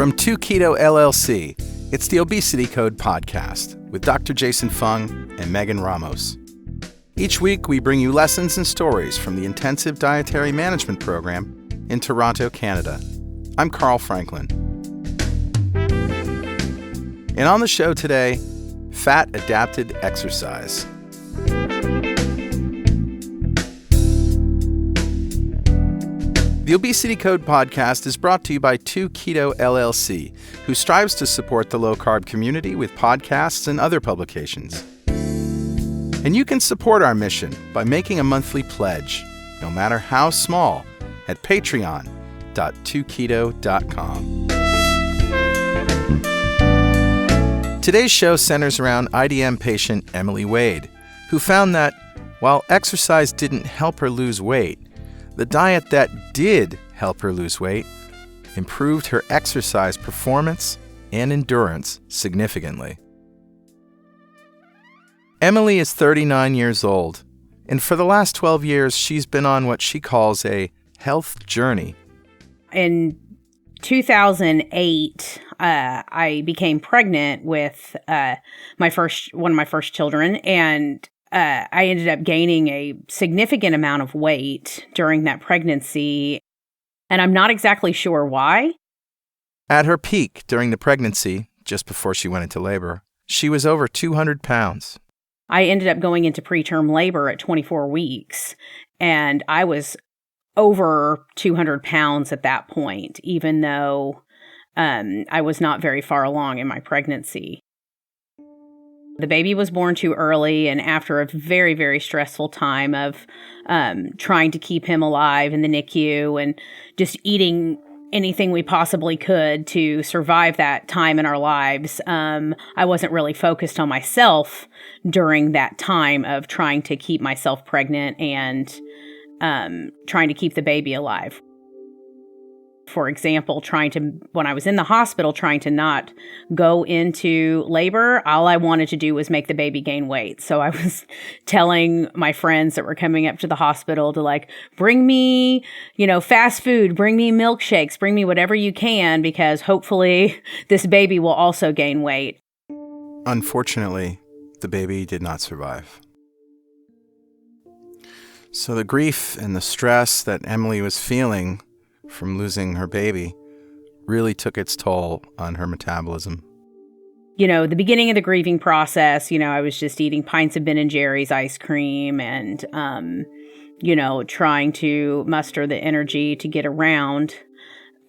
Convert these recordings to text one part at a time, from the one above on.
From 2Keto LLC, it's the Obesity Code podcast with Dr. Jason Fung and Megan Ramos. Each week, we bring you lessons and stories from the Intensive Dietary Management Program in Toronto, Canada. I'm Carl Franklin. And on the show today, fat-adapted exercise. The Obesity Code podcast is brought to you by 2Keto LLC, who strives to support the low-carb community with podcasts and other publications. And you can support our mission by making a monthly pledge, no matter how small, at patreon.2keto.com. Today's show centers around IDM patient Emily Wade, who found that while exercise didn't help her lose weight, the diet that did help her lose weight improved her exercise performance and endurance significantly. Emily is 39 years old, and for the last 12 years, she's been on what she calls a health journey. In 2008, I became pregnant with one of my first children, and I ended up gaining a significant amount of weight during that pregnancy, and I'm not exactly sure why. At her peak during the pregnancy, just before she went into labor, she was over 200 pounds. I ended up going into preterm labor at 24 weeks, and I was over 200 pounds at that point, even though I was not very far along in my pregnancy. The baby was born too early, and after a very, very stressful time of trying to keep him alive in the NICU and just eating anything we possibly could to survive that time in our lives, I wasn't really focused on myself during that time of trying to keep myself pregnant and trying to keep the baby alive. For example, when I was in the hospital, trying to not go into labor, all I wanted to do was make the baby gain weight. So I was telling my friends that were coming up to the hospital to bring me, fast food, bring me milkshakes, bring me whatever you can, because hopefully this baby will also gain weight. Unfortunately, the baby did not survive. So the grief and the stress that Emily was feeling from losing her baby really took its toll on her metabolism. The beginning of the grieving process, I was just eating pints of Ben & Jerry's ice cream and, trying to muster the energy to get around.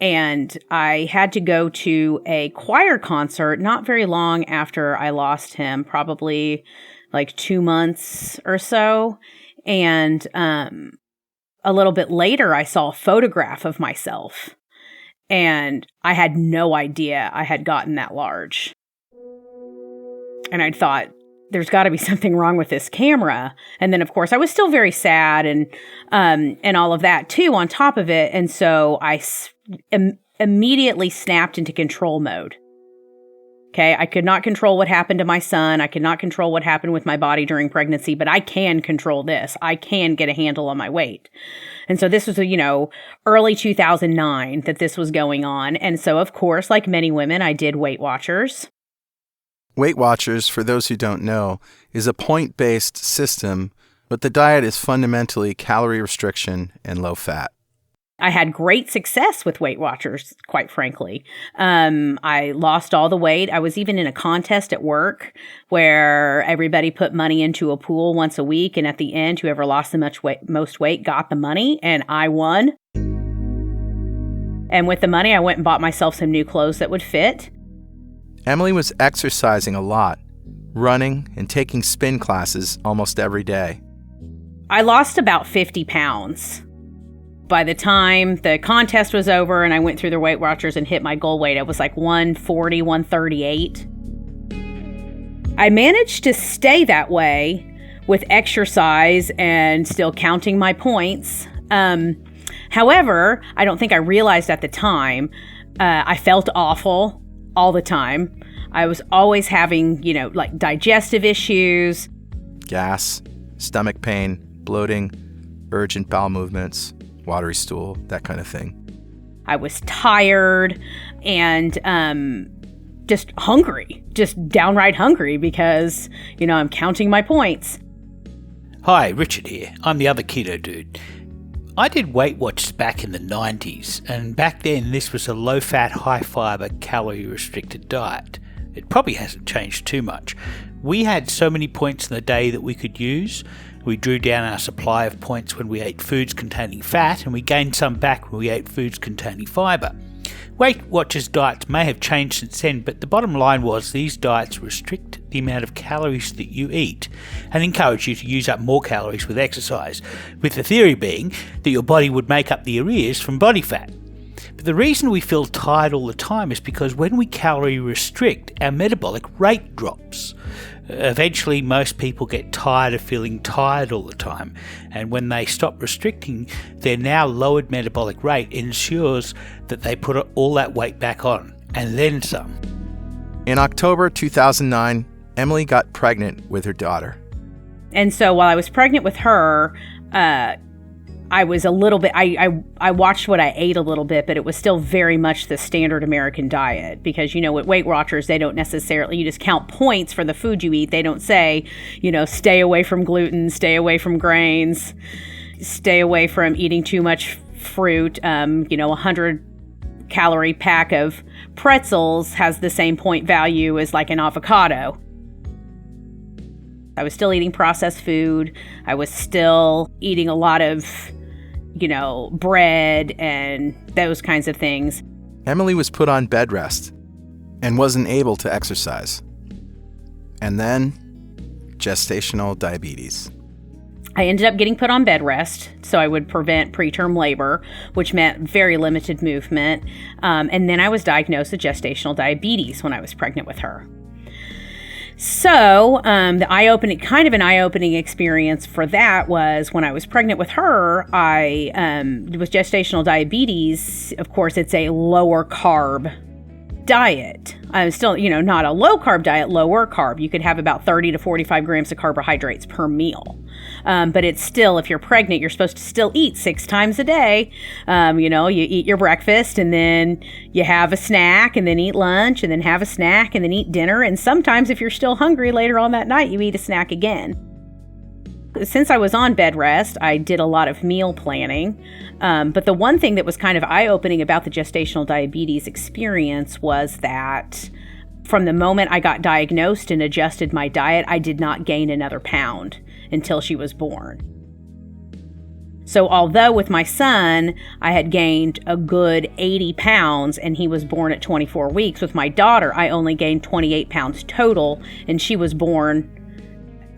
And I had to go to a choir concert not very long after I lost him, probably 2 months or so. And a little bit later, I saw a photograph of myself, and I had no idea I had gotten that large. And I thought, there's got to be something wrong with this camera. And then, of course, I was still very sad and all of that, too, on top of it. And so I immediately snapped into control mode. Okay, I could not control what happened to my son. I could not control what happened with my body during pregnancy, but I can control this. I can get a handle on my weight. And so this was, early 2009 that this was going on. And so, of course, like many women, I did Weight Watchers. Weight Watchers, for those who don't know, is a point-based system, but the diet is fundamentally calorie restriction and low fat. I had great success with Weight Watchers, quite frankly. I lost all the weight. I was even in a contest at work where everybody put money into a pool once a week, and at the end, whoever lost the most weight got the money, and I won. And with the money, I went and bought myself some new clothes that would fit. Emily was exercising a lot, running and taking spin classes almost every day. I lost about 50 pounds. By the time the contest was over and I went through the Weight Watchers and hit my goal weight, it was 140, 138. I managed to stay that way with exercise and still counting my points. However, I don't think I realized at the time, I felt awful all the time. I was always having, digestive issues. Gas, stomach pain, bloating, urgent bowel movements, watery stool, that kind of thing. I was tired, and just hungry, just downright hungry because, I'm counting my points. Hi, Richard here. I'm the other keto dude. I did Weight Watchers back in the 90s, and back then this was a low-fat, high-fiber, calorie-restricted diet. It probably hasn't changed too much. We had so many points in the day that we could use. We drew down our supply of points when we ate foods containing fat, and we gained some back when we ate foods containing fibre. Weight Watchers diets may have changed since then, but the bottom line was these diets restrict the amount of calories that you eat and encourage you to use up more calories with exercise, with the theory being that your body would make up the arrears from body fat. But the reason we feel tired all the time is because when we calorie restrict, our metabolic rate drops. Eventually, most people get tired of feeling tired all the time, and when they stop restricting, their now lowered metabolic rate ensures that they put all that weight back on, and then some. In October 2009, Emily got pregnant with her daughter. And so while I was pregnant with her, I was a little bit, I watched what I ate a little bit, but it was still very much the standard American diet because, with Weight Watchers, they don't necessarily, you just count points for the food you eat. They don't say, stay away from gluten, stay away from grains, stay away from eating too much fruit. 100 calorie pack of pretzels has the same point value as like an avocado. I was still eating processed food. I was still eating a lot of, bread and those kinds of things. Emily was put on bed rest and wasn't able to exercise. And then, gestational diabetes. I ended up getting put on bed rest so I would prevent preterm labor, which meant very limited movement. And then I was diagnosed with gestational diabetes when I was pregnant with her. So the eye-opening experience for that was when I was pregnant with her, with gestational diabetes, of course, it's a lower carb diet. I'm still, not a low carb diet, lower carb. You could have about 30 to 45 grams of carbohydrates per meal. But it's still, if you're pregnant, you're supposed to still eat 6 times a day. You eat your breakfast and then you have a snack and then eat lunch and then have a snack and then eat dinner. And sometimes if you're still hungry later on that night, you eat a snack again. Since I was on bed rest, I did a lot of meal planning. But the one thing that was kind of eye-opening about the gestational diabetes experience was that from the moment I got diagnosed and adjusted my diet, I did not gain another pound until she was born. So although with my son, I had gained a good 80 pounds and he was born at 24 weeks, with my daughter, I only gained 28 pounds total and she was born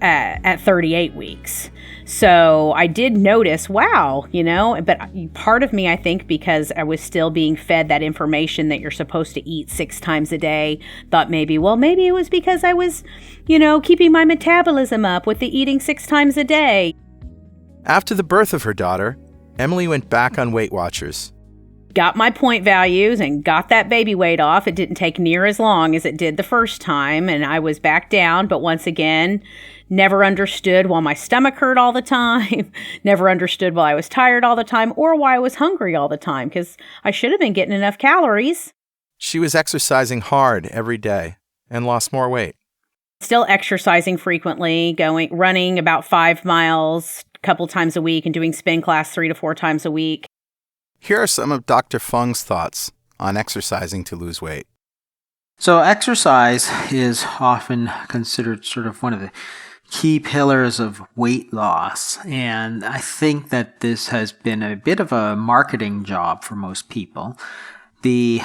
at 38 weeks. So I did notice, wow, but part of me, I think, because I was still being fed that information that you're supposed to eat 6 times a day, thought maybe it was because I was, keeping my metabolism up with the eating 6 times a day. After the birth of her daughter, Emily went back on Weight Watchers. Got my point values and got that baby weight off. It didn't take near as long as it did the first time, and I was back down, but once again, never understood why my stomach hurt all the time, never understood why I was tired all the time, or why I was hungry all the time, because I should have been getting enough calories. She was exercising hard every day and lost more weight. Still exercising frequently, running about 5 miles a couple times a week and doing spin class 3 to 4 times a week. Here are some of Dr. Fung's thoughts on exercising to lose weight. So exercise is often considered sort of one of the key pillars of weight loss. And I think that this has been a bit of a marketing job for most people. The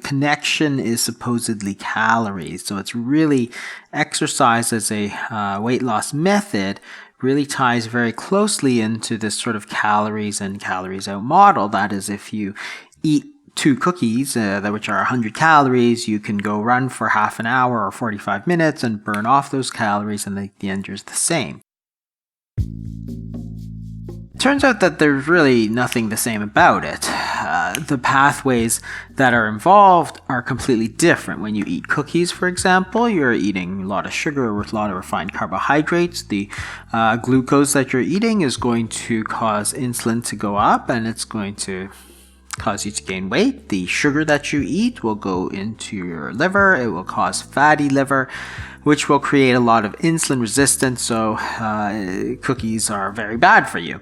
connection is supposedly calories. So it's really exercise as a weight loss method really ties very closely into this sort of calories in, calories out model. That is, if you eat 2 cookies, which are 100 calories, you can go run for half an hour or 45 minutes and burn off those calories, and the end is the same. Turns out that there's really nothing the same about it. The pathways that are involved are completely different. When you eat cookies, for example, you're eating a lot of sugar with a lot of refined carbohydrates. The glucose that you're eating is going to cause insulin to go up, and it's going to cause you to gain weight. The sugar that you eat will go into your liver. It will cause fatty liver, which will create a lot of insulin resistance. So cookies are very bad for you.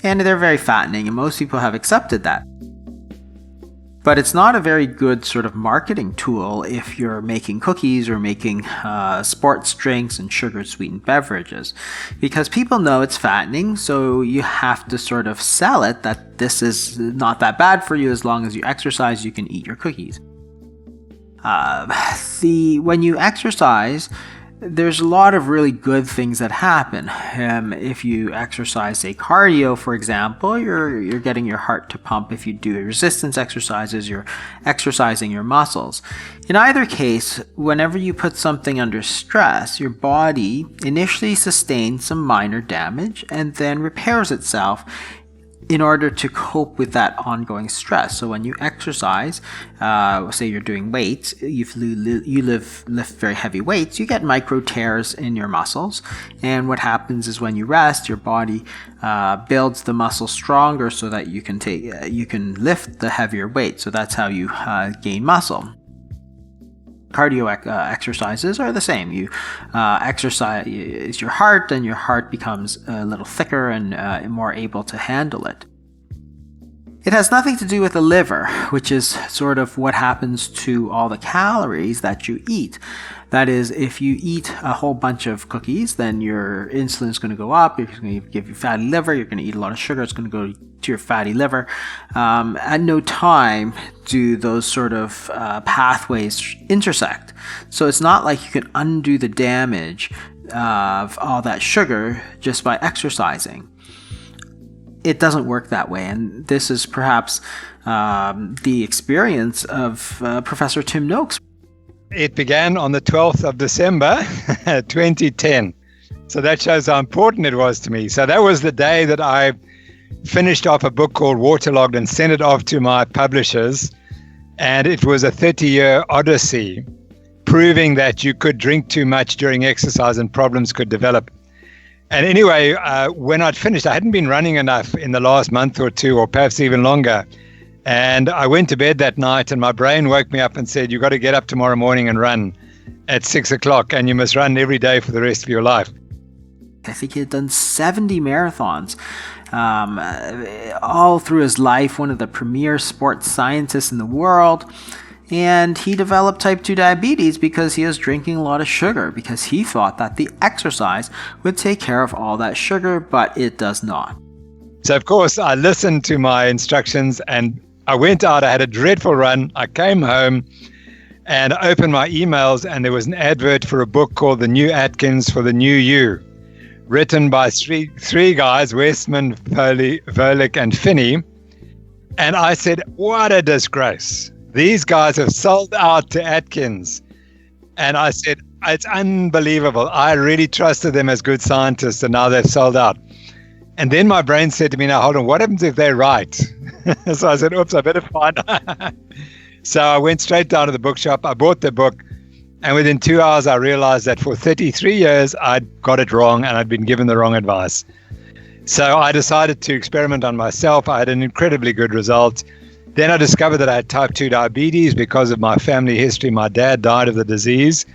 And they're very fattening, and most people have accepted that. But it's not a very good sort of marketing tool if you're making cookies or making sports drinks and sugar-sweetened beverages, because people know it's fattening, so you have to sort of sell it that this is not that bad for you. As long as you exercise, you can eat your cookies. When you exercise, there's a lot of really good things that happen. If you exercise, say cardio, for example, you're getting your heart to pump. If you do resistance exercises, you're exercising your muscles. In either case, whenever you put something under stress, your body initially sustains some minor damage and then repairs itself in order to cope with that ongoing stress. So when you exercise, say you're doing weights, you lift very heavy weights, you get micro tears in your muscles. And what happens is when you rest, your body builds the muscle stronger so that you can lift the heavier weight. So that's how you gain muscle. Cardio exercises are the same. You exercise your heart, and your heart becomes a little thicker and more able to handle it. It has nothing to do with the liver, which is sort of what happens to all the calories that you eat. That is, if you eat a whole bunch of cookies, then your insulin is going to go up. It's going to give you fatty liver. You're going to eat a lot of sugar. It's going to go to your fatty liver. At no time do those sort of pathways intersect. So it's not like you can undo the damage of all that sugar just by exercising. It doesn't work that way, and this is perhaps the experience of Professor Tim Noakes. It began on the 12th of December, 2010. So that shows how important it was to me. So that was the day that I finished off a book called Waterlogged and sent it off to my publishers. And it was a 30-year odyssey proving that you could drink too much during exercise and problems could develop. And anyway, when I'd finished, I hadn't been running enough in the last month or two, or perhaps even longer. And I went to bed that night and my brain woke me up and said, you've got to get up tomorrow morning and run at 6 o'clock, and you must run every day for the rest of your life. I think he had done 70 marathons all through his life, one of the premier sports scientists in the world. And he developed type 2 diabetes because he was drinking a lot of sugar, because he thought that the exercise would take care of all that sugar, but it does not. So, of course, I listened to my instructions and I went out. I had a dreadful run. I came home and opened my emails, and there was an advert for a book called The New Atkins for the New You, written by three guys, Westman, Volek, and Finney. And I said, what a disgrace. These guys have sold out to Atkins. And I said, it's unbelievable. I really trusted them as good scientists, and now they've sold out. And then my brain said to me, now, hold on, what happens if they're right? So I said, oops, I better find out. So I went straight down to the bookshop. I bought the book. And within 2 hours, I realized that for 33 years, I'd got it wrong and I'd been given the wrong advice. So I decided to experiment on myself. I had an incredibly good result. Then I discovered that I had type 2 diabetes because of my family history. My dad died of the disease.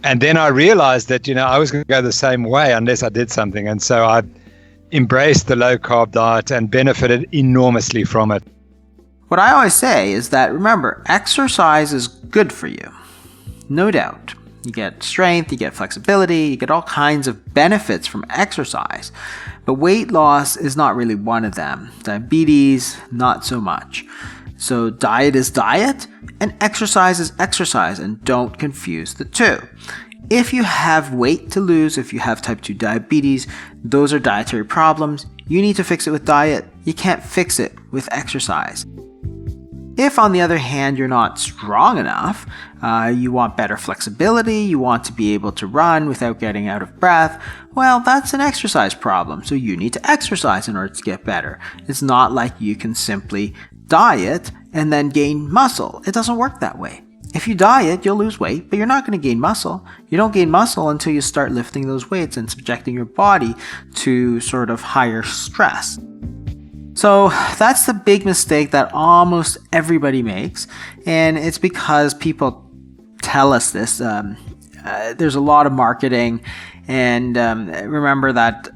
And then I realized that, I was going to go the same way unless I did something. And so I embraced the low-carb diet and benefited enormously from it. What I always say is that, remember, exercise is good for you. No doubt. You get strength, you get flexibility, you get all kinds of benefits from exercise. But weight loss is not really one of them. Diabetes, not so much. So diet is diet, and exercise is exercise, and don't confuse the two. If you have weight to lose, if you have type 2 diabetes, those are dietary problems. You need to fix it with diet. You can't fix it with exercise. If, on the other hand, you're not strong enough, you want better flexibility, you want to be able to run without getting out of breath, well, that's an exercise problem. So you need to exercise in order to get better. It's not like you can simply diet and then gain muscle. It doesn't work that way. If you diet, you'll lose weight, but you're not going to gain muscle. You don't gain muscle until you start lifting those weights and subjecting your body to sort of higher stress. So that's the big mistake that almost everybody makes. And it's because people tell us this. There's a lot of marketing. And remember that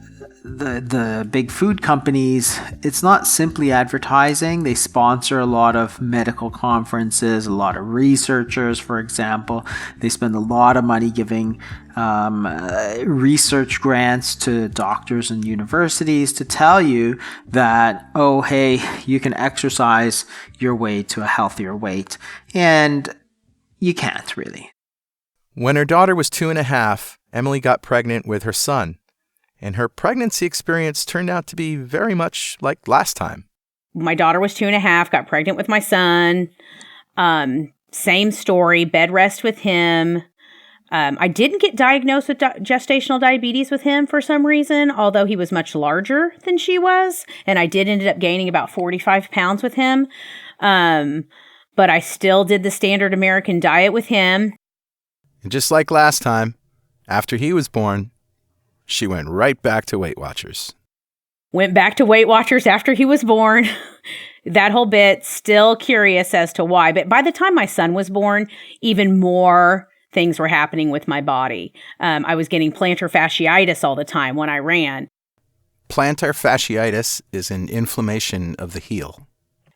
the big food companies, it's not simply advertising. They sponsor a lot of medical conferences, a lot of researchers, for example. They spend a lot of money giving research grants to doctors and universities to tell you that, oh, hey, you can exercise your way to a healthier weight. And you can't really. When her daughter was 2.5, Emily got pregnant with her son. And her pregnancy experience turned out to be very much like last time. My daughter was 2.5, got pregnant with my son. Same story, bed rest with him. I didn't get diagnosed with gestational diabetes with him for some reason, although he was much larger than she was. And I did end up gaining about 45 pounds with him. But I still did the standard American diet with him. And just like last time, after he was born, she went right back to Weight Watchers. Went back to Weight Watchers after he was born. That whole bit, still curious as to why. But by the time my son was born, even more things were happening with my body. I was getting plantar fasciitis all the time when I ran. Plantar fasciitis is an inflammation of the heel.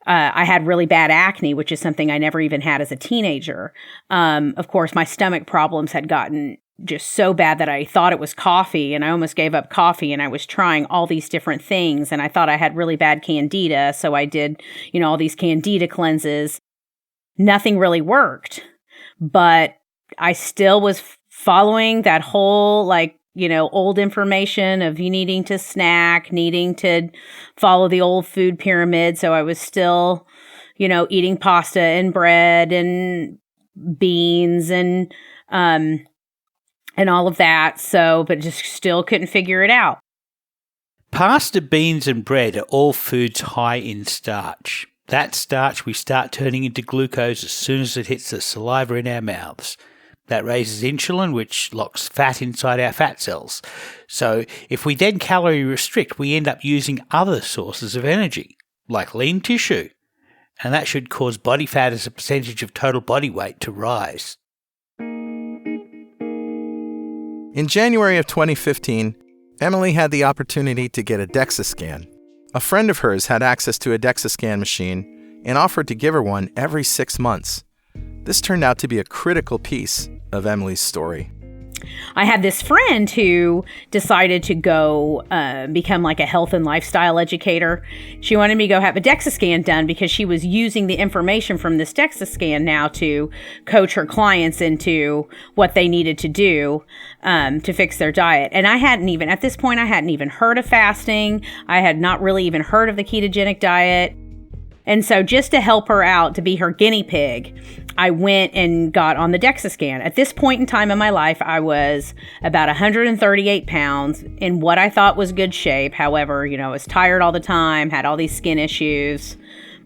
I had really bad acne, which is something I never even had as a teenager. Of course, my stomach problems had gotten just so bad that I thought it was coffee, and I almost gave up coffee, and I was trying all these different things, and I thought I had really bad candida, so I did, all these candida cleanses. Nothing really worked, but I still was following that whole, old information of you needing to snack, needing to follow the old food pyramid, so I was still, eating pasta and bread and beans and all of that, but just still couldn't figure it out. Pasta, beans and bread are all foods high in starch. That starch we start turning into glucose as soon as it hits the saliva in our mouths. That raises insulin, which locks fat inside our fat cells. So if we then calorie restrict, we end up using other sources of energy, like lean tissue. And that should cause body fat as a percentage of total body weight to rise. In January of 2015, Emily had the opportunity to get a DEXA scan. A friend of hers had access to a DEXA scan machine and offered to give her one every 6 months. This turned out to be a critical piece of Emily's story. I had this friend who decided to go become like a health and lifestyle educator. She wanted me to go have a DEXA scan done because she was using the information from this DEXA scan now to coach her clients into what they needed to do to fix their diet. And at this point, I hadn't even heard of fasting. I had not really even heard of the ketogenic diet. And so just to help her out, to be her guinea pig, I went and got on the DEXA scan. At this point in time in my life, I was about 138 pounds in what I thought was good shape. However, I was tired all the time, had all these skin issues.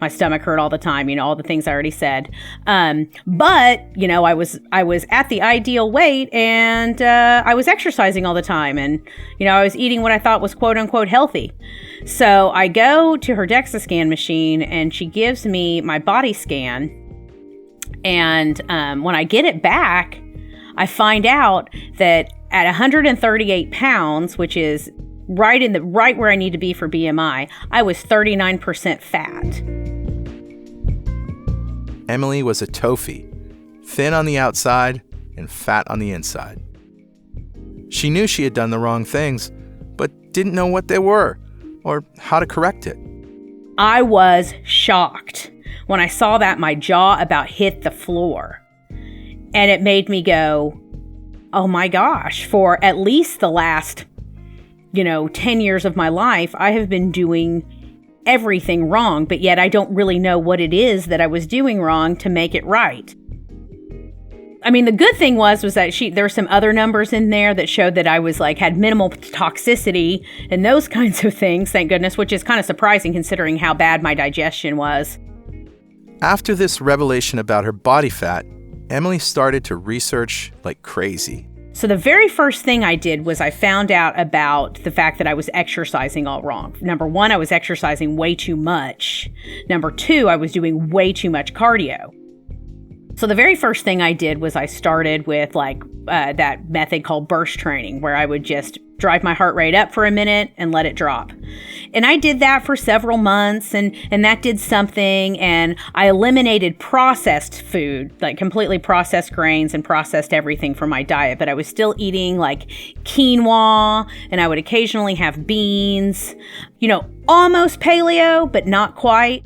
My stomach hurt all the time, all the things I already said. But I was at the ideal weight, and I was exercising all the time, and I was eating what I thought was quote unquote healthy. So I go to her DEXA scan machine, and she gives me my body scan. And when I get it back, I find out that at 138 pounds, which is right where I need to be for BMI, I was 39% fat. Emily was a tofu, thin on the outside and fat on the inside. She knew she had done the wrong things, but didn't know what they were or how to correct it. I was shocked. When I saw that, my jaw about hit the floor. And it made me go, oh my gosh, for at least the last, 10 years of my life, I have been doing everything wrong, but yet I don't really know what it is that I was doing wrong to make it right. I mean, the good thing was that there were some other numbers in there that showed that I was had minimal toxicity and those kinds of things, thank goodness, which is kind of surprising considering how bad my digestion was. After this revelation about her body fat, Emily started to research like crazy. So the very first thing I did was I found out about the fact that I was exercising all wrong. Number one, I was exercising way too much. Number two, I was doing way too much cardio. So the very first thing I did was I started with that method called burst training, where I would just drive my heart rate up for a minute and let it drop. And I did that for several months, and that did something. And I eliminated processed food, like completely processed grains and processed everything from my diet. But I was still eating like quinoa, and I would occasionally have beans, almost paleo, but not quite.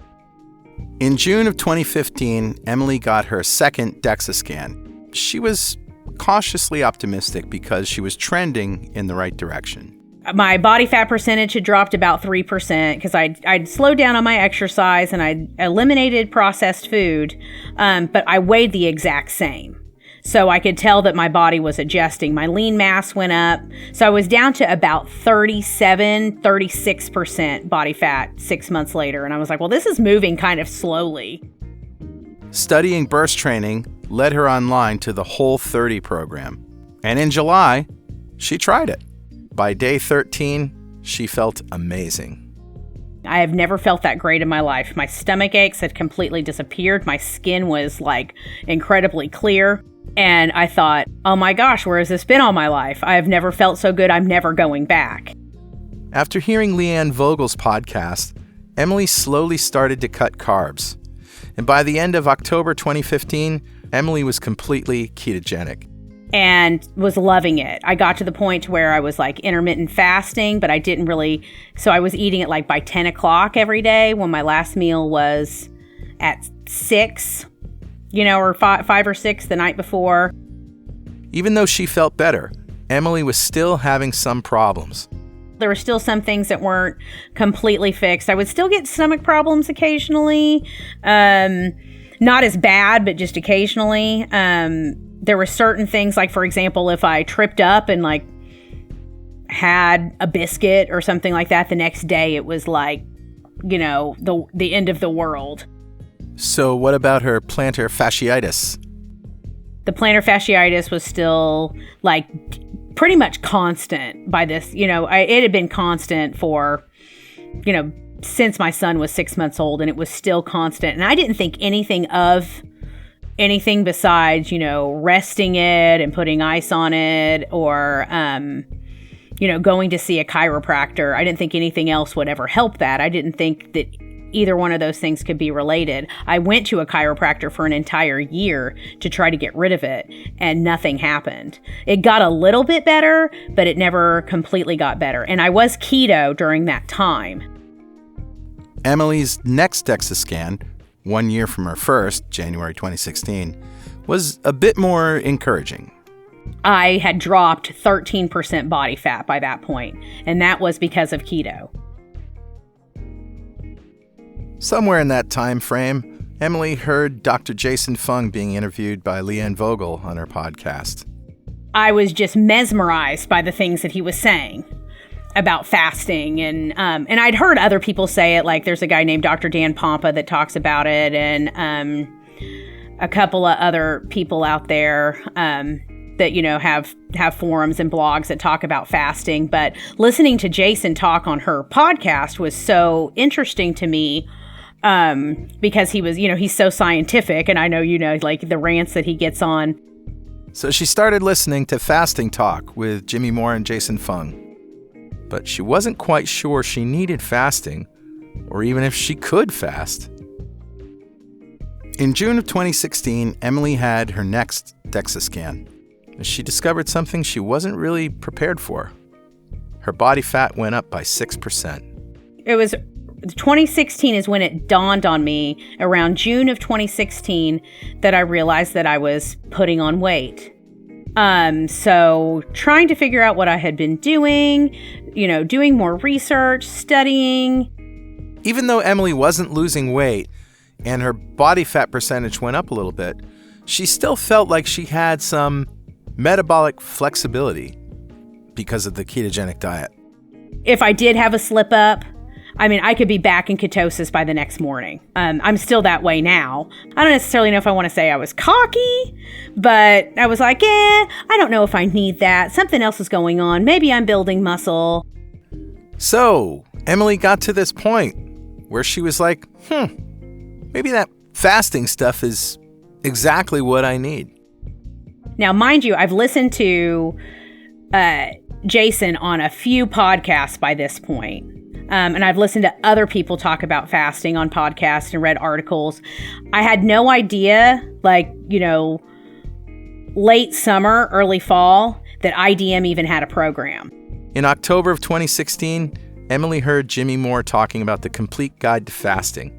In June of 2015, Emily got her second DEXA scan. She was cautiously optimistic because she was trending in the right direction. My body fat percentage had dropped about 3% because I'd slowed down on my exercise and I'd eliminated processed food, but I weighed the exact same. So I could tell that my body was adjusting. My lean mass went up. So I was down to about 36% body fat 6 months later. And I was like, well, this is moving kind of slowly. Studying burst training led her online to the Whole30 program. And in July, she tried it. By day 13, she felt amazing. I have never felt that great in my life. My stomach aches had completely disappeared. My skin was incredibly clear. And I thought, oh my gosh, where has this been all my life? I have never felt so good. I'm never going back. After hearing Leanne Vogel's podcast, Emily slowly started to cut carbs. And by the end of October 2015, Emily was completely ketogenic. And was loving it. I got to the point where I was intermittent fasting, but I didn't really, so I was eating it by 10 o'clock every day when my last meal was at 6. Or 5 or 6 the night before. Even though she felt better, Emily was still having some problems. There were still some things that weren't completely fixed. I would still get stomach problems occasionally. Not as bad, but just occasionally. There were certain things, for example, if I tripped up and had a biscuit or something like that, the next day it was the end of the world. So what about her plantar fasciitis? The plantar fasciitis was still pretty much constant by this. It had been constant for, since my son was 6 months old, and it was still constant. And I didn't think anything besides, resting it and putting ice on it or, going to see a chiropractor. I didn't think anything else would ever help that. I didn't think that either one of those things could be related. I went to a chiropractor for an entire year to try to get rid of it, and nothing happened. It got a little bit better, but it never completely got better. And I was keto during that time. Emily's next DEXA scan, 1 year from her first, January 2016, was a bit more encouraging. I had dropped 13% body fat by that point, and that was because of keto. Somewhere in that time frame, Emily heard Dr. Jason Fung being interviewed by Leanne Vogel on her podcast. I was just mesmerized by the things that he was saying about fasting, and I'd heard other people say it. There's a guy named Dr. Dan Pompa that talks about it, and a couple of other people out there that have forums and blogs that talk about fasting. But listening to Jason talk on her podcast was so interesting to me. Because he was, he's so scientific, and I know, the rants that he gets on. So she started listening to Fasting Talk with Jimmy Moore and Jason Fung. But she wasn't quite sure she needed fasting, or even if she could fast. In June of 2016, Emily had her next DEXA scan. She discovered something she wasn't really prepared for. Her body fat went up by 6%. It was 2016 is when it dawned on me, around June of 2016, that I realized that I was putting on weight. So trying to figure out what I had been doing, doing more research, studying. Even though Emily wasn't losing weight and her body fat percentage went up a little bit, she still felt like she had some metabolic flexibility because of the ketogenic diet. If I did have a slip up, I mean, I could be back in ketosis by the next morning. I'm still that way now. I don't necessarily know if I want to say I was cocky, but I was like, I don't know if I need that. Something else is going on. Maybe I'm building muscle. So, Emily got to this point where she was like, maybe that fasting stuff is exactly what I need. Now, mind you, I've listened to Jason on a few podcasts by this point. And I've listened to other people talk about fasting on podcasts and read articles. I had no idea, late summer, early fall, that IDM even had a program. In October of 2016, Emily heard Jimmy Moore talking about the Complete Guide to Fasting.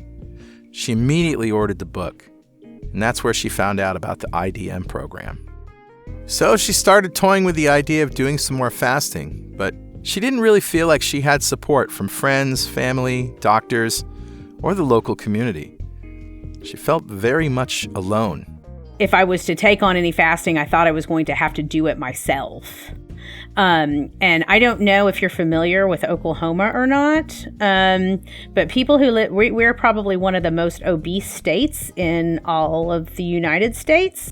She immediately ordered the book, and that's where she found out about the IDM program. So she started toying with the idea of doing some more fasting, but she didn't really feel like she had support from friends, family, doctors, or the local community. She felt very much alone. If I was to take on any fasting, I thought I was going to have to do it myself. And I don't know if you're familiar with Oklahoma or not, but people who live, we're probably one of the most obese states in all of the United States.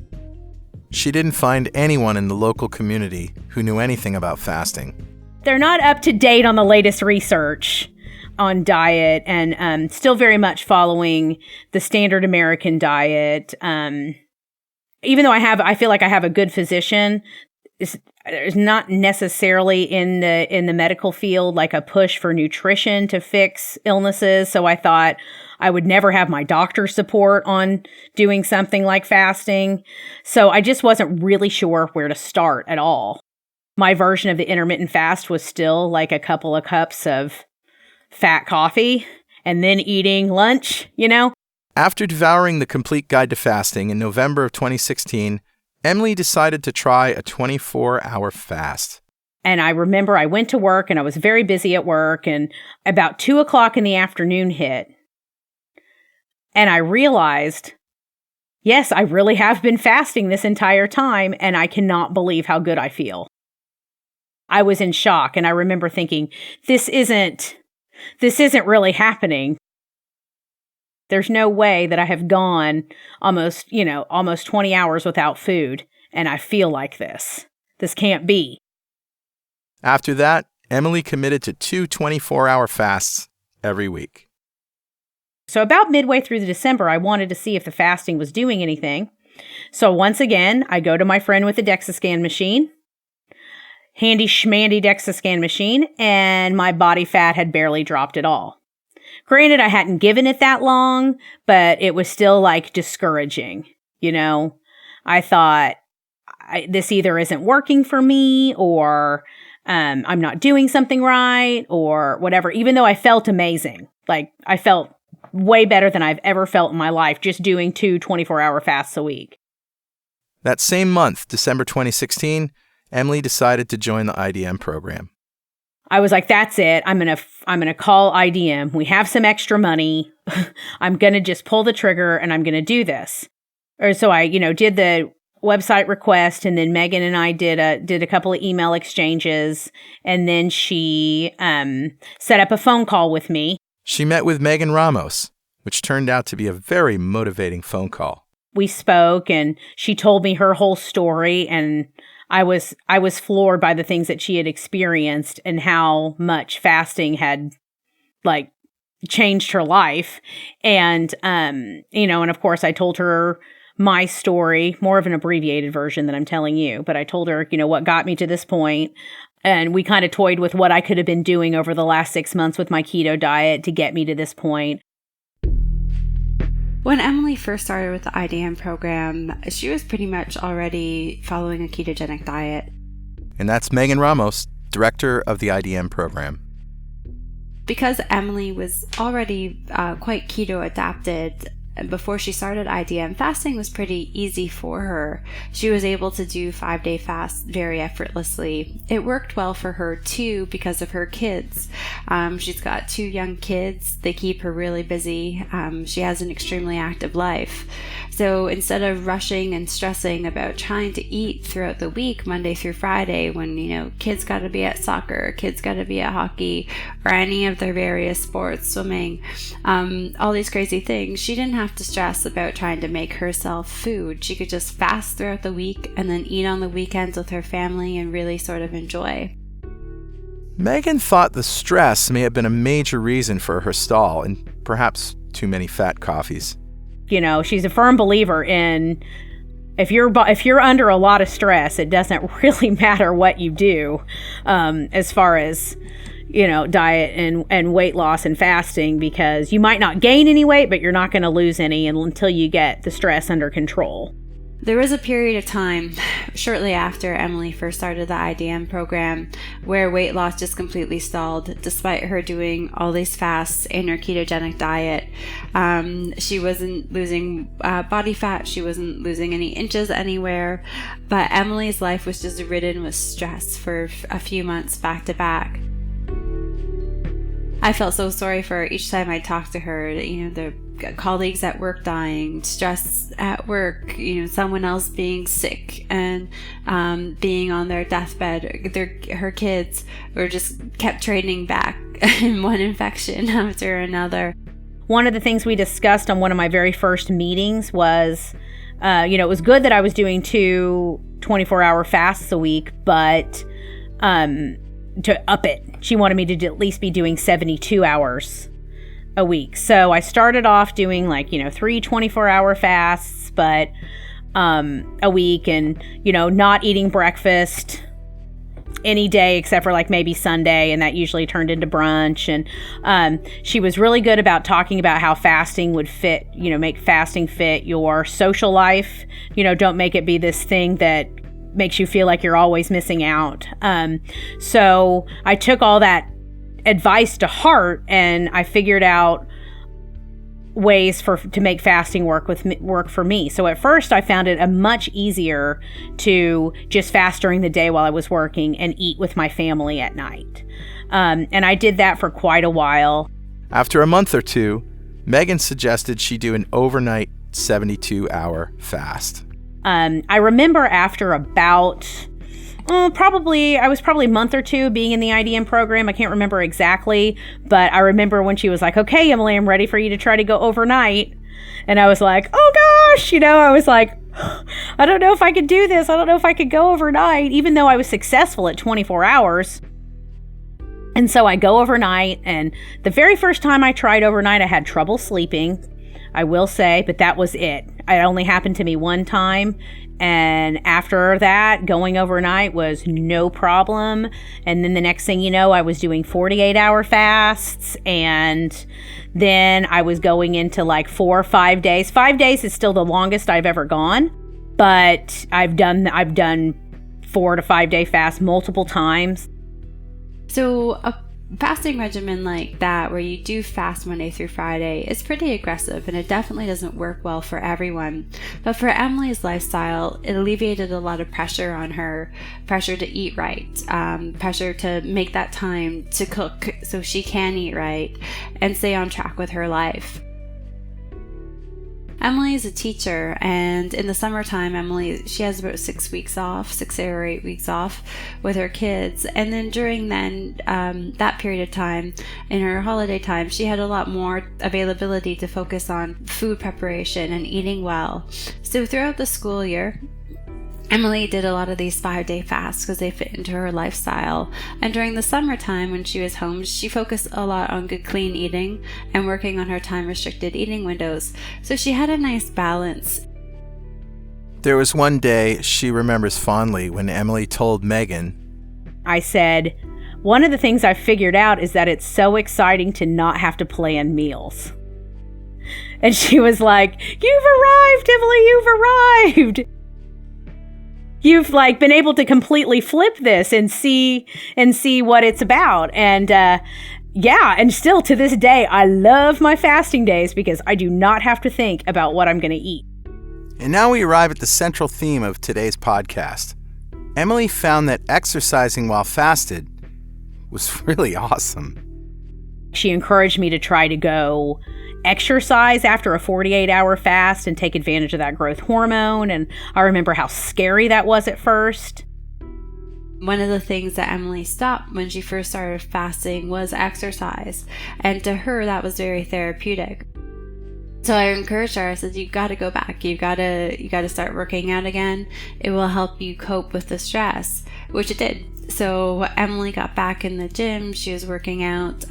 She didn't find anyone in the local community who knew anything about fasting. They're not up to date on the latest research on diet and still very much following the standard American diet. Even though I feel like I have a good physician, there's not necessarily in the medical field like a push for nutrition to fix illnesses. So I thought I would never have my doctor support on doing something like fasting. So I just wasn't really sure where to start at all. My version of the intermittent fast was still like a couple of cups of fat coffee and then eating lunch, After devouring the Complete Guide to Fasting in November of 2016, Emily decided to try a 24-hour fast. And I remember I went to work and I was very busy at work, and about 2:00 in the afternoon hit. And I realized, yes, I really have been fasting this entire time, and I cannot believe how good I feel. I was in shock, and I remember thinking, this isn't really happening. There's no way that I have gone almost 20 hours without food, and I feel like this. This can't be. After that, Emily committed to 2 24-hour fasts every week. So about midway through the December, I wanted to see if the fasting was doing anything. So once again, I go to my friend with the DEXA machine. Handy schmandy DEXA machine, and my body fat had barely dropped at all. Granted, I hadn't given it that long, but it was still discouraging. I thought this either isn't working for me, or I'm not doing something right, or whatever, even though I felt amazing. I felt way better than I've ever felt in my life just doing 2 24-hour fasts a week. That same month, December 2016, Emily decided to join the IDM program. I was like, that's it. I'm going to call IDM. We have some extra money. I'm going to just pull the trigger and I'm going to do this. Or so I, did the website request, and then Megan and I did a couple of email exchanges, and then she set up a phone call with me. She met with Megan Ramos, which turned out to be a very motivating phone call. We spoke, and she told me her whole story, and I was floored by the things that she had experienced and how much fasting had changed her life. And and of course I told her my story, more of an abbreviated version than I'm telling you, but I told her, what got me to this point. And we kind of toyed with what I could have been doing over the last 6 months with my keto diet to get me to this point. When Emily first started with the IDM program, she was pretty much already following a ketogenic diet. And that's Megan Ramos, director of the IDM program. Because Emily was already quite keto adapted, before she started IDM, fasting was pretty easy for her. She was able to do 5-day fasts very effortlessly. It worked well for her too because of her kids. She's got 2 young kids. They keep her really busy. She has an extremely active life. So instead of rushing and stressing about trying to eat throughout the week, Monday through Friday, when, kids got to be at soccer, kids got to be at hockey, or any of their various sports, swimming, all these crazy things, she didn't have to stress about trying to make herself food. She could just fast throughout the week and then eat on the weekends with her family and really sort of enjoy. Megan thought the stress may have been a major reason for her stall and perhaps too many fat coffees. She's a firm believer in if you're under a lot of stress, it doesn't really matter what you do as far as diet and weight loss and fasting, because you might not gain any weight, but you're not going to lose any until you get the stress under control. There was a period of time shortly after Emily first started the IDM program where weight loss just completely stalled despite her doing all these fasts in her ketogenic diet. She wasn't losing body fat. She wasn't losing any inches anywhere. But Emily's life was just ridden with stress for a few months back to back. I felt so sorry for her each time I talked to her. The colleagues at work dying, stress at work, someone else being sick and being on their deathbed. Her kids were just kept trading back in one infection after another. One of the things we discussed on one of my very first meetings was, it was good that I was doing 2 24-hour fasts a week, but to up it, she wanted me to at least be doing 72 hours a week. So I started off doing 3 24-hour fasts, but a week, and not eating breakfast any day except for maybe Sunday, and that usually turned into brunch. And she was really good about talking about how fasting would fit, make fasting fit your social life. Don't make it be this thing that makes you feel like you're always missing out. So I took all that advice to heart, and I figured out ways to make fasting work for me. So at first I found it much easier to just fast during the day while I was working and eat with my family at night. And I did that for quite a while. After a month or two, Megan suggested she do an overnight 72-hour fast. I remember after about I was probably a month or two being in the IDM program. I can't remember exactly, but I remember when she was like, "Okay, Emily, I'm ready for you to try to go overnight." And I was like, "Oh gosh," I was like, "I don't know if I could do this. I don't know if I could go overnight," even though I was successful at 24 hours. And so I go overnight, and the very first time I tried overnight, I had trouble sleeping, I will say, but that was it. It only happened to me one time. And after that, going overnight was no problem. And then the next thing you know, I was doing 48-hour fasts. And then I was going into 4 or 5 days. 5 days is still the longest I've ever gone. But I've done 4 to 5 day fast multiple times. So a fasting regimen like that, where you do fast Monday through Friday, is pretty aggressive, and it definitely doesn't work well for everyone. But for Emily's lifestyle, it alleviated a lot of pressure on her, pressure to eat right, pressure to make that time to cook so she can eat right and stay on track with her life. Emily is a teacher, and in the summertime, she has about 6 or 8 weeks off with her kids. And then during that period of time, in her holiday time, she had a lot more availability to focus on food preparation and eating well. So throughout the school year, Emily did a lot of these 5-day fasts because they fit into her lifestyle. And during the summertime, when she was home, she focused a lot on good, clean eating and working on her time-restricted eating windows. So she had a nice balance. There was one day she remembers fondly when Emily told Megan, I said, "One of the things I've figured out is that it's so exciting to not have to plan meals." And she was like, "You've arrived, Emily, you've arrived. You've been able to completely flip this and see what it's about." And Yeah, and still to this day, I love my fasting days because I do not have to think about what I'm going to eat. And now we arrive at the central theme of today's podcast. Emily found that exercising while fasted was really awesome. She encouraged me to try to go exercise after a 48-hour fast and take advantage of that growth hormone. And I remember how scary that was at first. One of the things that Emily stopped when she first started fasting was exercise. And to her, that was very therapeutic. So I encouraged her. I said, you got to go back. You got to start working out again. It will help you cope with the stress, which it did. So Emily got back in the gym. She was working out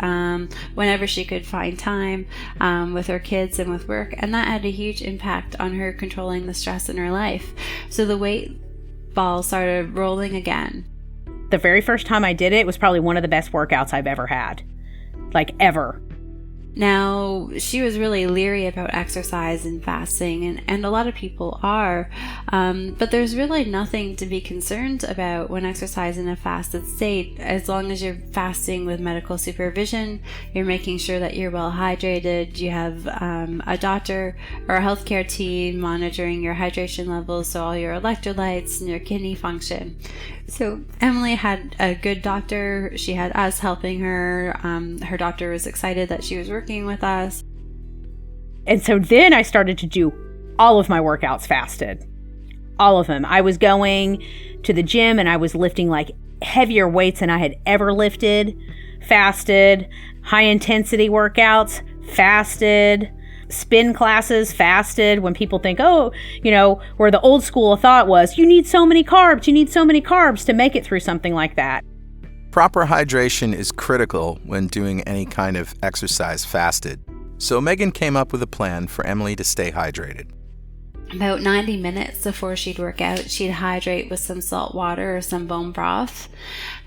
whenever she could find time with her kids and with work. And that had a huge impact on her controlling the stress in her life. So the weight ball started rolling again. The very first time I did it was probably one of the best workouts I've ever had. Like, ever. Now, she was really leery about exercise and fasting, and a lot of people are, but there's really nothing to be concerned about when exercising in a fasted state. As long as you're fasting with medical supervision, you're making sure that you're well hydrated, you have a doctor or a healthcare team monitoring your hydration levels, so all your electrolytes and your kidney function. So Emily had a good doctor. She had us helping her. Her doctor was excited that she was working with us. And so then I started to do all of my workouts fasted. All of them. I was going to the gym and I was lifting like heavier weights than I had ever lifted. Fasted. High intensity workouts. Fasted. Spin classes, fasted. When people think, oh, where the old school thought was, you need so many carbs to make it through something like that. Proper hydration is critical when doing any kind of exercise fasted. So Megan came up with a plan for Emily to stay hydrated. About 90 minutes before she'd work out, she'd hydrate with some salt water or some bone broth.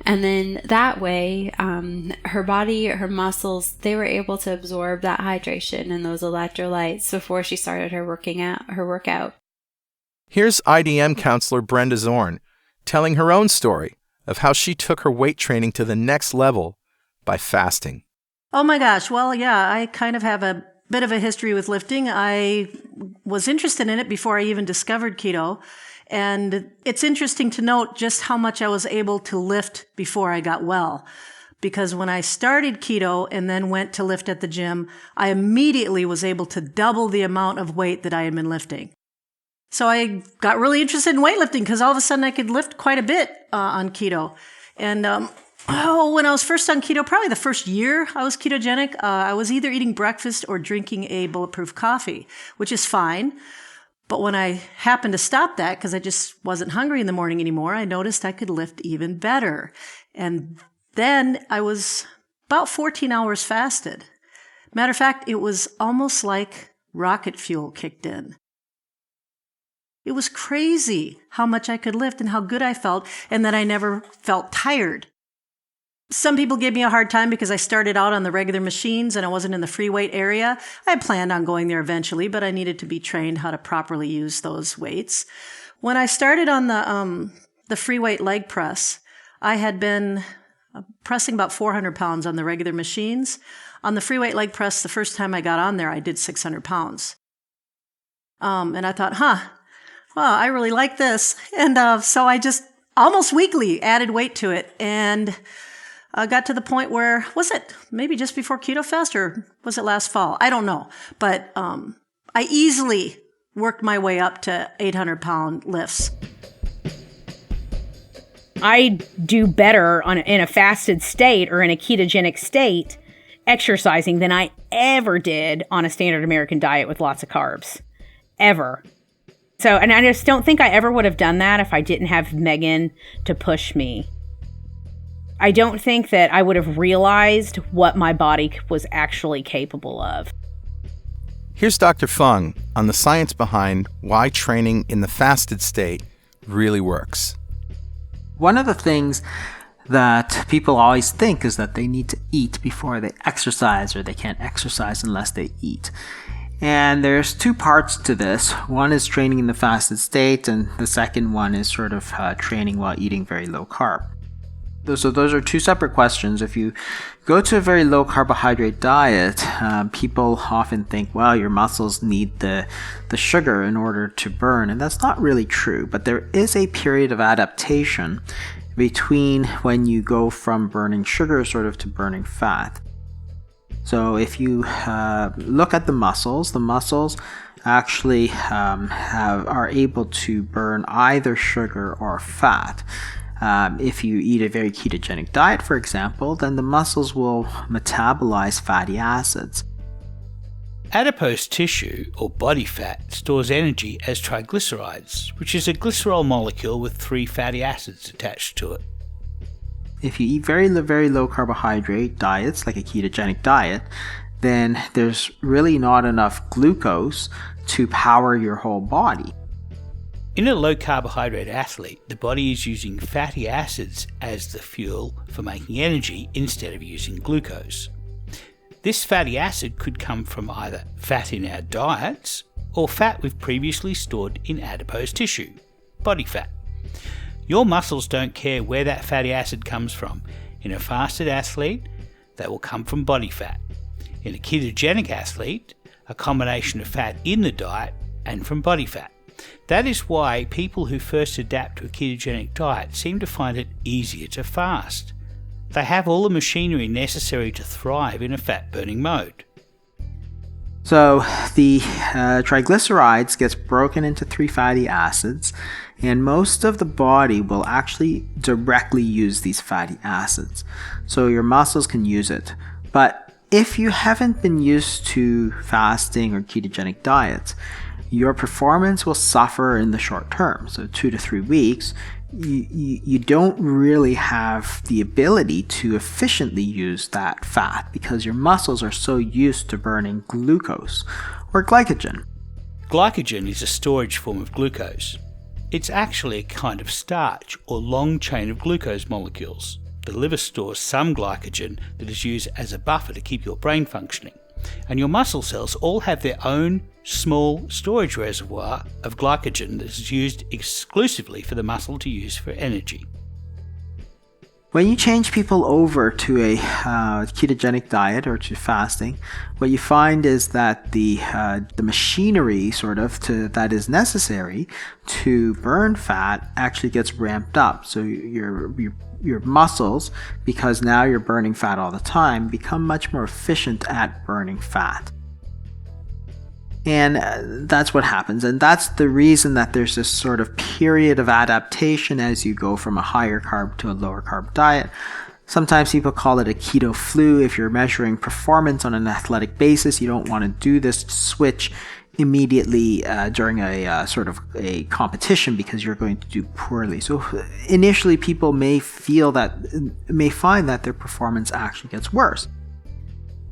And then that way, her body, her muscles, they were able to absorb that hydration and those electrolytes before she started her workout. Here's IDM counselor Brenda Zorn telling her own story of how she took her weight training to the next level by fasting. Oh my gosh. Well, yeah, I kind of have a bit of a history with lifting. I was interested in it before I even discovered keto. And it's interesting to note just how much I was able to lift before I got well. Because when I started keto and then went to lift at the gym, I immediately was able to double the amount of weight that I had been lifting. So I got really interested in weightlifting because all of a sudden I could lift quite a bit on keto. And when I was first on keto, probably the first year I was ketogenic, I was either eating breakfast or drinking a bulletproof coffee, which is fine. But when I happened to stop that because I just wasn't hungry in the morning anymore, I noticed I could lift even better. And then I was about 14 hours fasted. Matter of fact, it was almost like rocket fuel kicked in. It was crazy how much I could lift and how good I felt and that I never felt tired. Some people gave me a hard time because I started out on the regular machines and I wasn't in the free weight area. I had planned on going there eventually, but I needed to be trained how to properly use those weights. When I started on the free weight leg press, I had been pressing about 400 pounds on the regular machines. On the free weight leg press, the first time I got on there, I did 600 pounds. And I thought, well, I really like this. And so I just almost weekly added weight to it. And got to the point where, was it maybe just before Keto Fest or was it last fall? I don't know. But I easily worked my way up to 800-pound lifts. I do better in a fasted state or in a ketogenic state exercising than I ever did on a standard American diet with lots of carbs. Ever. So, and I just don't think I ever would have done that if I didn't have Megan to push me. I don't think that I would have realized what my body was actually capable of. Here's Dr. Fung on the science behind why training in the fasted state really works. One of the things that people always think is that they need to eat before they exercise, or they can't exercise unless they eat. And there's two parts to this. One is training in the fasted state, and the second one is sort of training while eating very low carb. So those are two separate questions. If you go to a very low carbohydrate diet, people often think, well, your muscles need the sugar in order to burn, and that's not really true. But there is a period of adaptation between when you go from burning sugar sort of to burning fat. So if you look at the muscles actually are able to burn either sugar or fat. If you eat a very ketogenic diet, for example, then the muscles will metabolize fatty acids. Adipose tissue, or body fat, stores energy as triglycerides, which is a glycerol molecule with 3 fatty acids attached to it. If you eat very low carbohydrate diets, like a ketogenic diet, then there's really not enough glucose to power your whole body. In a low carbohydrate athlete, the body is using fatty acids as the fuel for making energy instead of using glucose. This fatty acid could come from either fat in our diets or fat we've previously stored in adipose tissue, body fat. Your muscles don't care where that fatty acid comes from. In a fasted athlete, that will come from body fat. In a ketogenic athlete, a combination of fat in the diet and from body fat. That is why people who first adapt to a ketogenic diet seem to find it easier to fast. They have all the machinery necessary to thrive in a fat-burning mode. So the triglycerides gets broken into 3 fatty acids, and most of the body will actually directly use these fatty acids. So your muscles can use it. But if you haven't been used to fasting or ketogenic diets, your performance will suffer in the short term. So 2 to 3 weeks, you don't really have the ability to efficiently use that fat because your muscles are so used to burning glucose or glycogen. Glycogen is a storage form of glucose. It's actually a kind of starch or long chain of glucose molecules. The liver stores some glycogen that is used as a buffer to keep your brain functioning. And your muscle cells all have their own small storage reservoir of glycogen that is used exclusively for the muscle to use for energy. When you change people over to a ketogenic diet or to fasting, what you find is that the machinery that is necessary to burn fat actually gets ramped up. So your muscles, because now you're burning fat all the time, become much more efficient at burning fat. And that's what happens. And that's the reason that there's this sort of period of adaptation as you go from a higher carb to a lower carb diet. Sometimes people call it a keto flu. If you're measuring performance on an athletic basis, you don't want to do this switch immediately during a sort of a competition because you're going to do poorly. So initially people may find that their performance actually gets worse.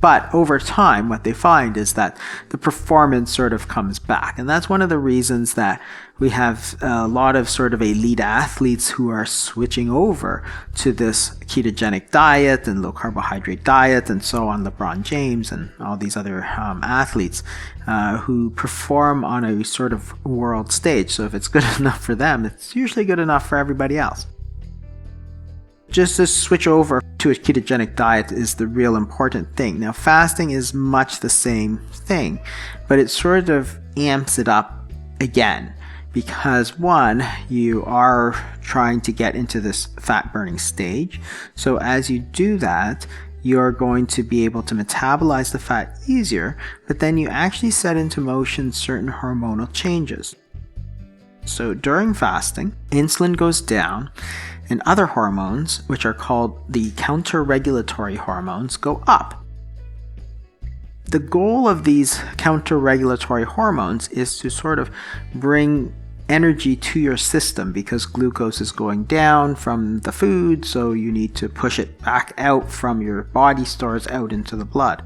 But over time, what they find is that the performance sort of comes back. And that's one of the reasons that we have a lot of sort of elite athletes who are switching over to this ketogenic diet and low carbohydrate diet and so on, LeBron James and all these other athletes who perform on a sort of world stage. So if it's good enough for them, it's usually good enough for everybody else. Just to switch over to a ketogenic diet is the real important thing. Now, fasting is much the same thing, but it sort of amps it up again because, one, you are trying to get into this fat burning stage. So as you do that, you're going to be able to metabolize the fat easier, but then you actually set into motion certain hormonal changes. So during fasting, insulin goes down, and other hormones, which are called the counter-regulatory hormones, go up. The goal of these counter-regulatory hormones is to sort of bring energy to your system because glucose is going down from the food, so you need to push it back out from your body stores out into the blood.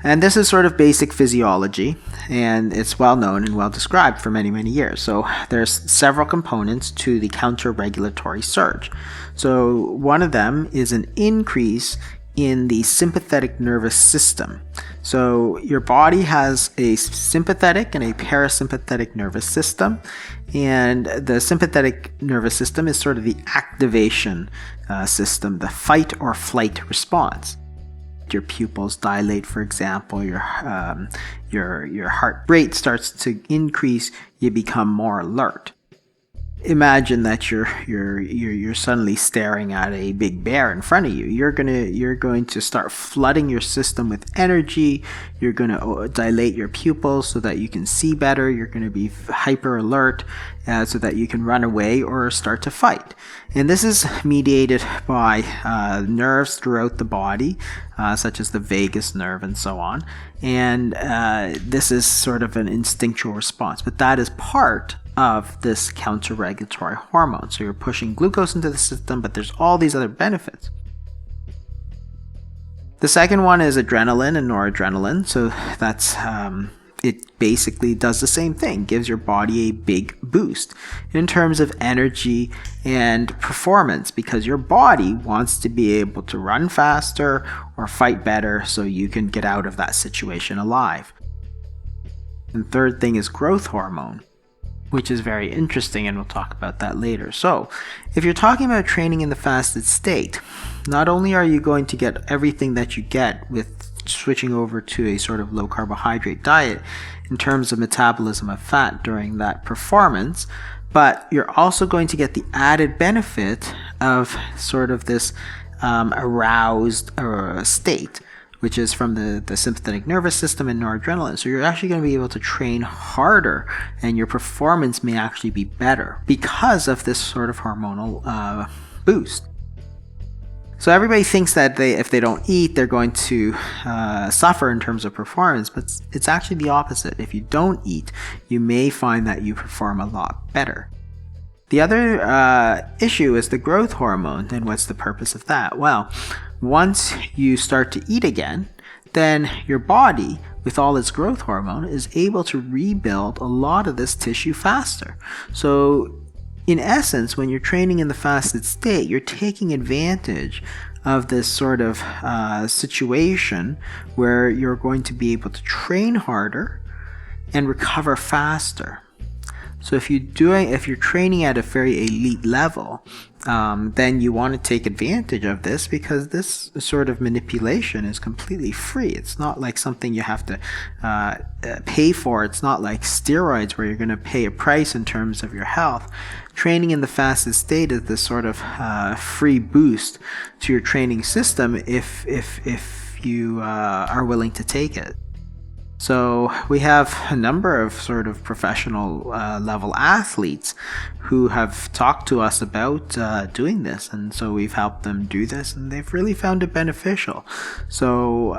And this is sort of basic physiology, and it's well known and well described for many, many years. So there's several components to the counter-regulatory surge. So one of them is an increase in the sympathetic nervous system. So your body has a sympathetic and a parasympathetic nervous system, and the sympathetic nervous system is sort of the activation system, the fight or flight response. Your pupils dilate, for example, your heart rate starts to increase, you become more alert. Imagine that you're suddenly staring at a big bear in front of you. You're going to start flooding your system with energy. You're going to dilate your pupils so that you can see better. You're going to be hyper alert so that you can run away or start to fight. And this is mediated by nerves throughout the body, such as the vagus nerve and so on. And this is sort of an instinctual response, but that is part of this counter-regulatory hormone. So you're pushing glucose into the system, but there's all these other benefits. The second one is adrenaline and noradrenaline. So that's it basically does the same thing, gives your body a big boost in terms of energy and performance, because your body wants to be able to run faster or fight better so you can get out of that situation alive. And third thing is growth hormone, which is very interesting, and we'll talk about that later. So, if you're talking about training in the fasted state, not only are you going to get everything that you get with switching over to a sort of low carbohydrate diet in terms of metabolism of fat during that performance, but you're also going to get the added benefit of sort of this aroused state, which is from the sympathetic nervous system and noradrenaline. So you're actually going to be able to train harder, and your performance may actually be better because of this sort of hormonal boost. So everybody thinks that if they don't eat, they're going to suffer in terms of performance, but it's actually the opposite. If you don't eat, you may find that you perform a lot better. The other issue is the growth hormone. And what's the purpose of that? Well, once you start to eat again, then your body, with all its growth hormone, is able to rebuild a lot of this tissue faster. So in essence, when you're training in the fasted state, you're taking advantage of this sort of situation where you're going to be able to train harder and recover faster. So if you're training at a very elite level, then you want to take advantage of this, because this sort of manipulation is completely free. It's not like something you have to pay for. It's not like steroids where you're going to pay a price in terms of your health. Training in the fasted state is this sort of free boost to your training system if you are willing to take it. So we have a number of sort of professional level athletes who have talked to us about doing this, and so we've helped them do this, and they've really found it beneficial. So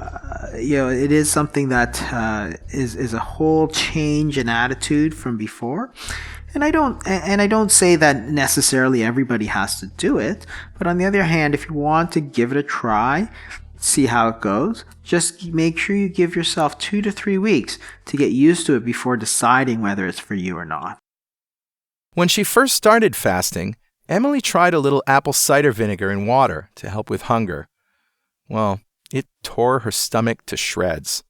it is something that is a whole change in attitude from before. And I don't say that necessarily everybody has to do it, but on the other hand, if you want to give it a try, see how it goes, just make sure you give yourself 2 to 3 weeks to get used to it before deciding whether it's for you or not. When she first started fasting, Emily tried a little apple cider vinegar in water to help with hunger. Well, it tore her stomach to shreds.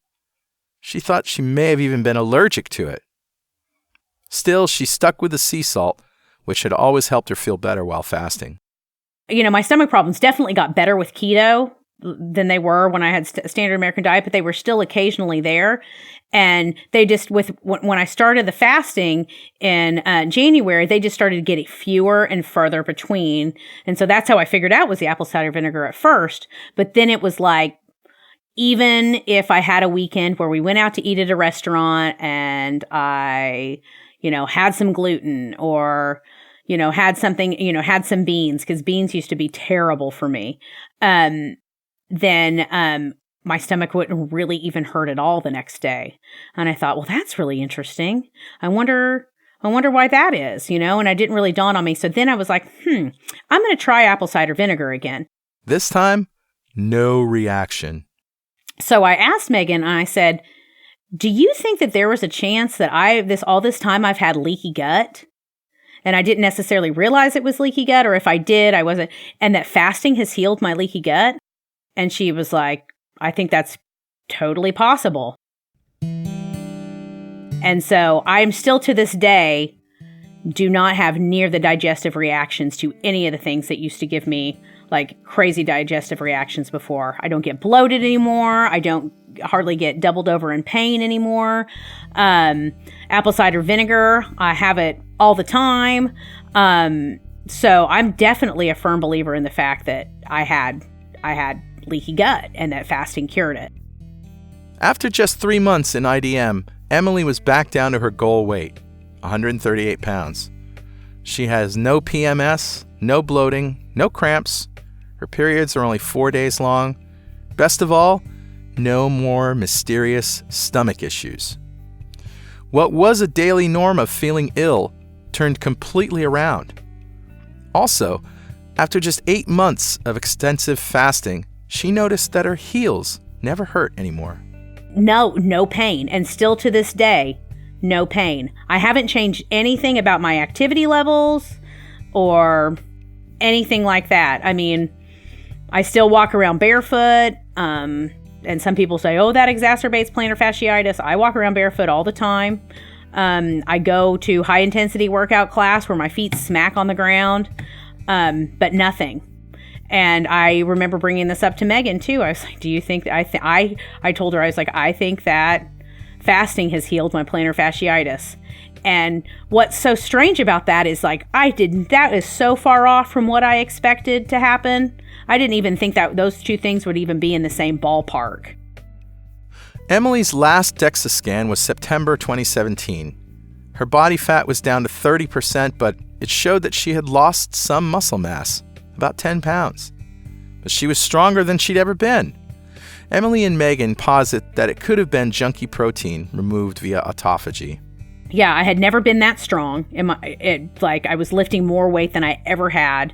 She thought she may have even been allergic to it. Still, she stuck with the sea salt, which had always helped her feel better while fasting. My stomach problems definitely got better with keto than they were when I had standard American diet, but they were still occasionally there. And they just, when I started the fasting in January, they just started getting fewer and further between. And so that's how I figured out was the apple cider vinegar at first. But then it was like, even if I had a weekend where we went out to eat at a restaurant and I, had some gluten or, had something, had some beans, because beans used to be terrible for me. Then my stomach wouldn't really even hurt at all the next day. And I thought, well, that's really interesting. I wonder why that is, and it didn't really dawn on me. So then I was like, I'm going to try apple cider vinegar again. This time, no reaction. So I asked Megan, and I said, do you think that there was a chance that all this time I've had leaky gut? And I didn't necessarily realize it was leaky gut, or if I did, I wasn't, and that fasting has healed my leaky gut? And she was like, I think that's totally possible. And so I'm still to this day do not have near the digestive reactions to any of the things that used to give me like crazy digestive reactions before. I don't get bloated anymore. I don't hardly get doubled over in pain anymore. Apple cider vinegar, I have it all the time. So I'm definitely a firm believer in the fact that I had leaky gut and that fasting cured it. After just 3 months in IDM, Emily was back down to her goal weight, 138 pounds. She has no PMS, no bloating, no cramps. Her periods are only 4 days long. Best of all, no more mysterious stomach issues. What was a daily norm of feeling ill turned completely around. Also, after just 8 months of extensive fasting, she noticed that her heels never hurt anymore. No pain. And still to this day, no pain. I haven't changed anything about my activity levels or anything like that. I mean, I still walk around barefoot. And some people say, oh, that exacerbates plantar fasciitis. I walk around barefoot all the time. I go to high intensity workout class where my feet smack on the ground, but nothing. And I remember bringing this up to Megan too. I was like, do you think that I told her, I was like, I think that fasting has healed my plantar fasciitis. And what's so strange about that is like, that is so far off from what I expected to happen. I didn't even think that those two things would even be in the same ballpark. Emily's last DEXA scan was September 2017. Her body fat was down to 30%, but it showed that she had lost some muscle mass, about 10 pounds. But she was stronger than she'd ever been. Emily and Megan posit that it could have been junky protein removed via autophagy. Yeah, I had never been that strong. I was lifting more weight than I ever had.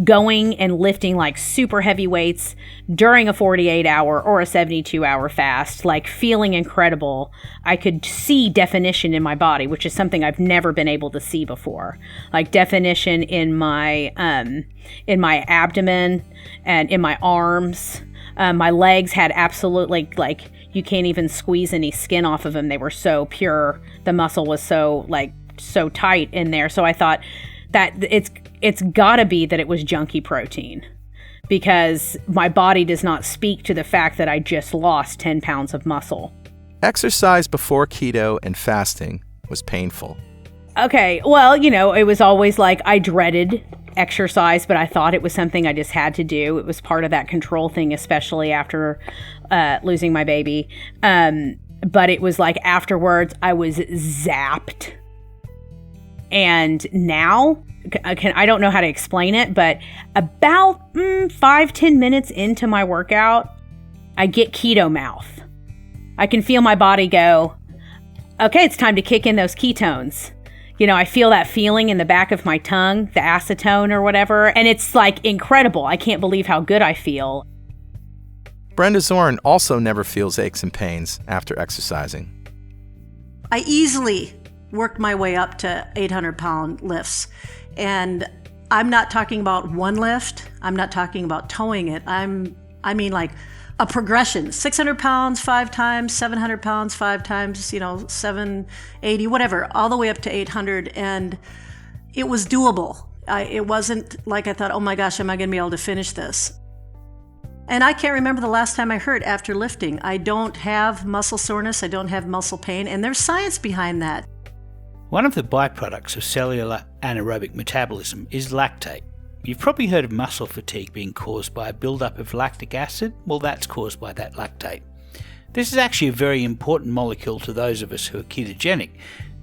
Going and lifting like super heavy weights during a 48-hour or a 72-hour fast, like feeling incredible. I could see definition in my body, which is something I've never been able to see before. Like definition in my abdomen and in my arms. My legs had absolutely like you can't even squeeze any skin off of them. They were so pure. The muscle was so tight in there. So I thought that it's gotta be that it was junky protein, because my body does not speak to the fact that I just lost 10 pounds of muscle. Exercise before keto and fasting was painful. Okay, well, it was always like I dreaded exercise, but I thought it was something I just had to do. It was part of that control thing, especially after losing my baby. But it was like afterwards, I was zapped. And now, I don't know how to explain it, but about 5-10 minutes into my workout, I get keto mouth. I can feel my body go, okay, it's time to kick in those ketones. I feel that feeling in the back of my tongue, the acetone or whatever, and it's like incredible. I can't believe how good I feel. Brenda Zorn also never feels aches and pains after exercising. I easily worked my way up to 800-pound lifts. And I'm not talking about one lift. I'm not talking about towing it. I mean like a progression, 600 pounds 5 times, 700 pounds 5 times, 780, whatever, all the way up to 800. And it was doable. It wasn't like I thought, oh my gosh, am I going to be able to finish this? And I can't remember the last time I hurt after lifting. I don't have muscle soreness. I don't have muscle pain. And there's science behind that. One of the byproducts of cellular anaerobic metabolism is lactate. You've probably heard of muscle fatigue being caused by a buildup of lactic acid. Well, that's caused by that lactate. This is actually a very important molecule to those of us who are ketogenic,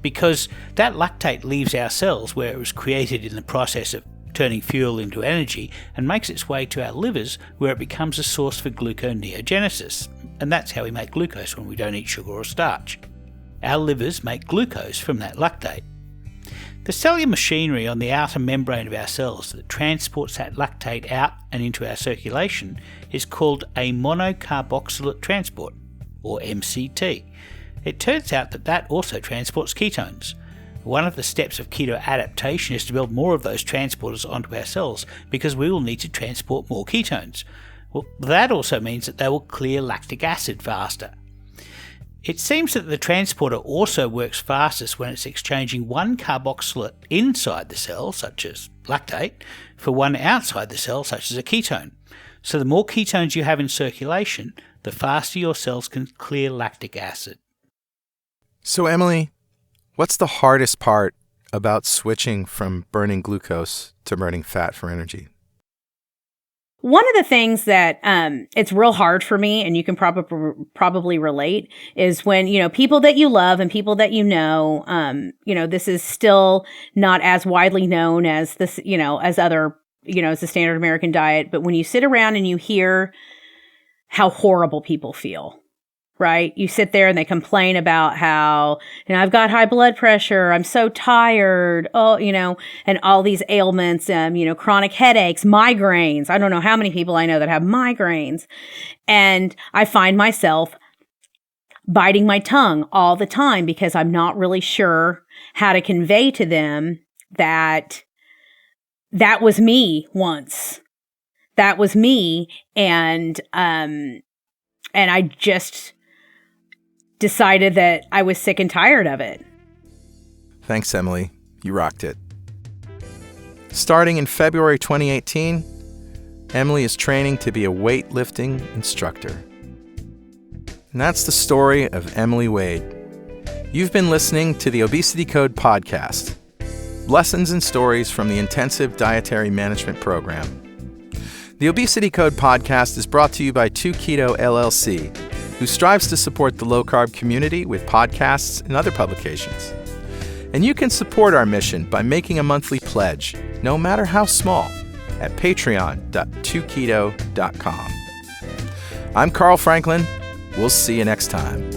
because that lactate leaves our cells where it was created in the process of turning fuel into energy and makes its way to our livers, where it becomes a source for gluconeogenesis. And that's how we make glucose when we don't eat sugar or starch. Our livers make glucose from that lactate. The cellular machinery on the outer membrane of our cells that transports that lactate out and into our circulation is called a monocarboxylate transport, or MCT. It turns out that also transports ketones. One of the steps of keto adaptation is to build more of those transporters onto our cells, because we will need to transport more ketones. Well, that also means that they will clear lactic acid faster. It seems that the transporter also works fastest when it's exchanging one carboxylate inside the cell, such as lactate, for one outside the cell, such as a ketone. So the more ketones you have in circulation, the faster your cells can clear lactic acid. So, Emily, what's the hardest part about switching from burning glucose to burning fat for energy? One of the things that it's real hard for me, and you can probably relate, is when, people that you love and people that this is still not as widely known as this, as other, as the standard American diet. But when you sit around and you hear how horrible people feel, right? You sit there and they complain about how, I've got high blood pressure, I'm so tired, and all these ailments, chronic headaches, migraines. I don't know how many people I know that have migraines. And I find myself biting my tongue all the time because I'm not really sure how to convey to them that that was me once. That was me. And I just decided that I was sick and tired of it. Thanks, Emily. You rocked it. Starting in February 2018, Emily is training to be a weightlifting instructor. And that's the story of Emily Wade. You've been listening to the Obesity Code podcast, lessons and stories from the Intensive Dietary Management Program. The Obesity Code podcast is brought to you by 2Keto LLC, who strives to support the low-carb community with podcasts and other publications. And you can support our mission by making a monthly pledge, no matter how small, at patreon.2keto.com. I'm Carl Franklin. We'll see you next time.